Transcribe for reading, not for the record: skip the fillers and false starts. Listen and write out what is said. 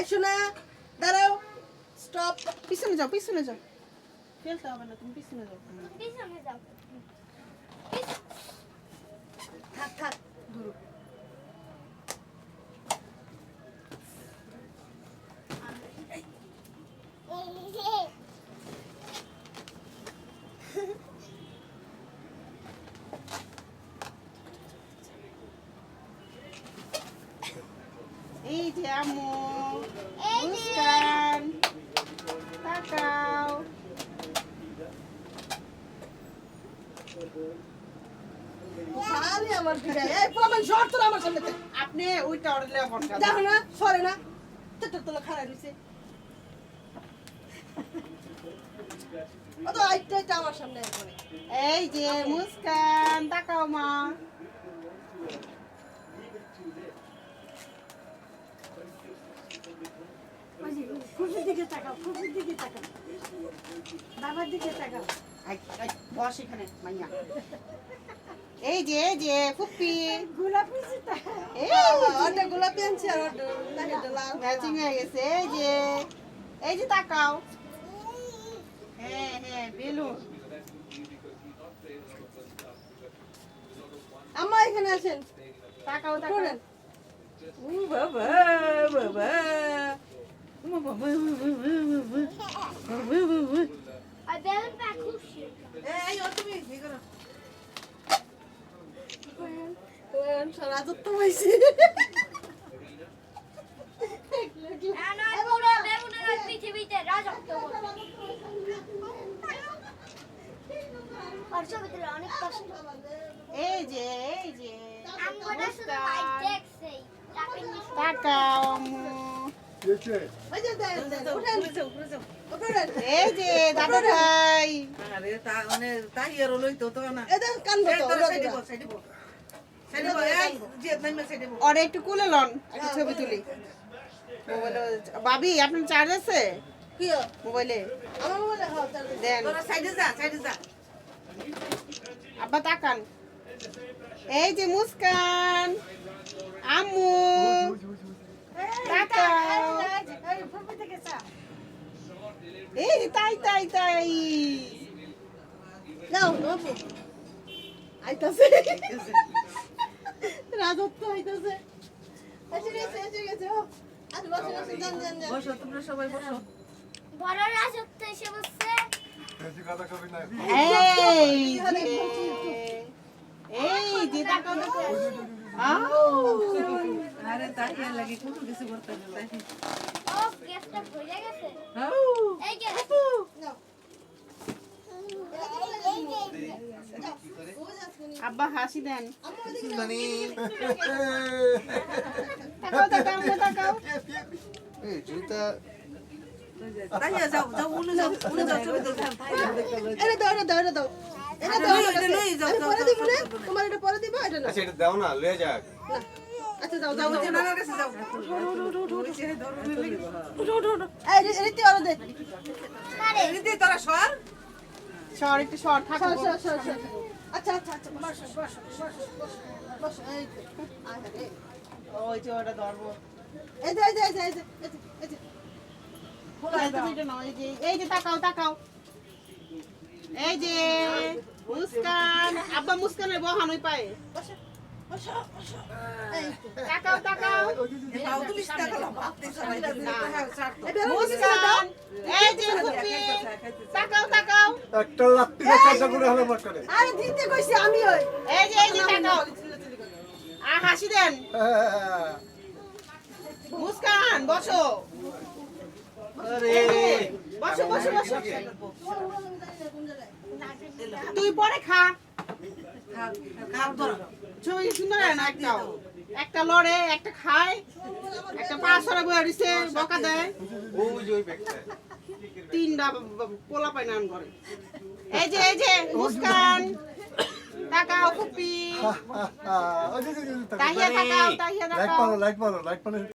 আইসো না, দাঁড়াও, স্টপ, পিছনে যাও, পিছনে যাও, ফেলতে হবে না, তুমি পিছনে যাও, পিছনে যাও। থাক থাক, ধরো। এই যে আম্মু, মুস্কান, তাকাও। খালি আমার ভিড়ে, এই প্রমাণ শর্ট তোরা আমার সামনে থেকে। আপনি ওইটা অর্ডার লেয়া বন্ধ দেখো না, সরে না, তোলা খারাপ হইছে। ও তো আইটা আমার সামনে একবারে। এই যে মুস্কান, তাকাও মা। খুশির দিকে তাকাও, খুশির দিকে তাকাও, বাবার দিকে তাকাও। বস এখানে মাইয়া। এই যে ফুপ্পি গোলাপি জুতা, ওটা গোলাপি আনছি আর ম্যাচিং হয়ে গেছে। এই যে তাকাও। হ্যাঁ হ্যাঁ বেলুন। আম্মা এখানে আসেন, তাকাও তাকাও। ও বাবা বাবা, আর বেলুন প্যাক খুশি। এই ও তুমি কি করো? রাজত্ব হয়েছে। না পুরো বেলুনের পৃথিবীতে রাজত্ব করবে। আর ছবিতে অনেক কষ্ট। এই যে আমরা শুধু বাইক দেখছি। তাকাও আম্মু। এই যে দাদা ভাই, আরে তা মানে তাহিয়ার লই তো না এদের কানবো তো, ওরে একটু কুলে লন, একটা ছবি তুলি। মোবাইলে ভাবি আপনার চার্জ আছে কি মোবাইলে? আমার মোবাইলে দেন, তোরা সাইডে যা আব্বা তাকান। এই যে মুস্কান, আম্মু তাকাও। ফুপি থেকে চা। এই যে তাই যাও বাবু, আইতাছে রাজত্ব আইতাছে। এসে গেছে ও। আজ বসে যান বসো তোমরা সবাই বসো। বড় রাজত্ব এসে বসছে। এই যে তাকাও দেখো। আরে তাহিয়ার লাগি কত কিছু করতে তাই ও গেস্টটা ভরে গেছে। আউ এই গেস্ট নাও। আব্বা হাসি দেন। তাকাও। তাহিয়া যাও উনি যাও ছবি তুলতে এটা দাও। পরে দিব না, তোমার এটা পরে দিব, এটা না। আচ্ছা এটা দাও না, লয়ে যাক। আচ্ছা যাও নানার কাছে যাও এই রীতি ওরে দে। রীতি তোরা সর সর একটু সর, থাকো। সর। আচ্ছা বস। এই তো। আরে ওই যে ওটা ধরবো। এই যে তুমি এটা নাও। এই যে তাকাও। এই যে মুস্কান, আব্বা মুস্কানের বহান ওই পায়ে। বসো। এই তো, তাকাও। পাও তুলিস না গলা বাপতে সবাই মুস্কান, এই যে ফুপি, তাকাও। একটা লাত্তি না চারটা করে হলো মত করে। আরে দিতে কইছি আমি ওই। এই যে তাকাও। হাসি দেন। মুস্কান বসো। আরে বসো। তুই পরে খা। ছবি সুন্দর হয় না একটাও। একটা লড়ে, একটা খায়, একটা পা সরা বয়ে দিছে, বকা দেয়। ওই যে ওই ব্যাগটা। তিনটা পোলা পায় নান করে। এই যে মুস্কান, তাকাও ফুপি। তাহিয়া তাকাও। লাইক মারো